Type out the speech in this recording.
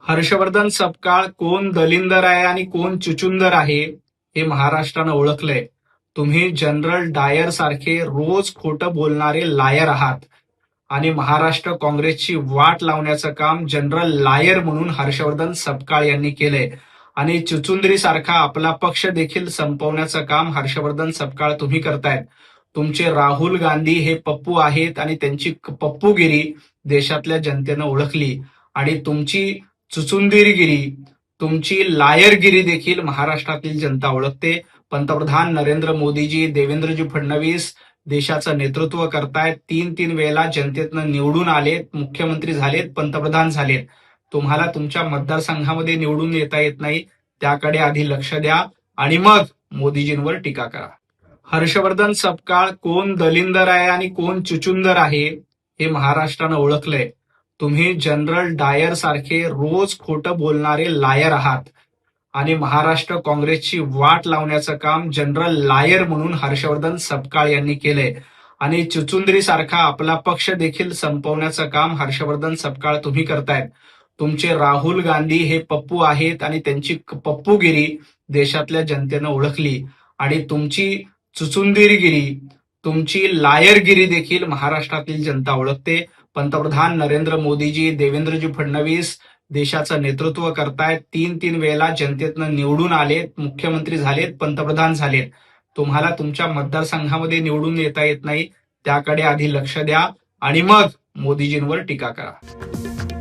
हर्षवर्धन सपकाळ कोण दलिंदर आहे आणि कोण चुचुंदर आहे हे महाराष्ट्रानं ओळखलंय. तुम्ही जनरल डायर सारखे रोज खोटं बोलणारे लायर आहात आणि महाराष्ट्र काँग्रेसची वाट लावण्याचं काम जनरल लायर म्हणून हर्षवर्धन सपकाळ यांनी केलंय आणि चुचुंदरी सारखा आपला पक्ष देखील संपवण्याचं काम हर्षवर्धन सपकाळ तुम्ही करतायत. तुमचे राहुल गांधी हे पप्पू आहेत आणि त्यांची पप्पूगिरी देशातल्या जनतेनं ओळखली आणि तुमची चुचुंदरगिरी, तुमची लायरगिरी देखील महाराष्ट्रातील जनता ओळखते. पंतप्रधान नरेंद्र मोदीजी, देवेंद्रजी फडणवीस देशाचं नेतृत्व करतायत. तीन तीन वेळेला जनतेतनं निवडून आलेत, मुख्यमंत्री झालेत, पंतप्रधान झालेत. तुम्हाला तुमच्या मतदारसंघामध्ये निवडून येता येत नाही, त्याकडे आधी लक्ष द्या आणि मग मोदीजींवर टीका करा. हर्षवर्धन सपकाळ कोण दलिंदर आहे आणि कोण चुचुंदर आहे हे महाराष्ट्रानं ओळखलंय. तुम्ही जनरल डायर सारखे रोज खोटं बोलणारे लायर आहात आणि महाराष्ट्र काँग्रेसची वाट लावण्याचं काम जनरल लायर म्हणून हर्षवर्धन सपकाळ यांनी केलंय आणि चुचुंदरी सारखा आपला पक्ष देखील संपवण्याचं काम हर्षवर्धन सपकाळ तुम्ही करतायत. तुमचे राहुल गांधी हे पप्पू आहेत आणि त्यांची पप्पूगिरी देशातल्या जनतेनं ओळखली आणि तुमची चुचुंदरगिरी, तुमची लायरगिरी देखील महाराष्ट्रातील जनता ओळखते. पंतप्रधान नरेंद्र मोदीजी, देवेंद्रजी फडणवीस देशाचं नेतृत्व करतायत. तीन तीन वेळेला जनतेतनं निवडून आलेत, मुख्यमंत्री झालेत, पंतप्रधान झालेत. तुम्हाला तुमच्या मतदारसंघामध्ये निवडून येता येत नाही, त्याकडे आधी लक्ष द्या आणि मग मोदीजींवर टीका करा.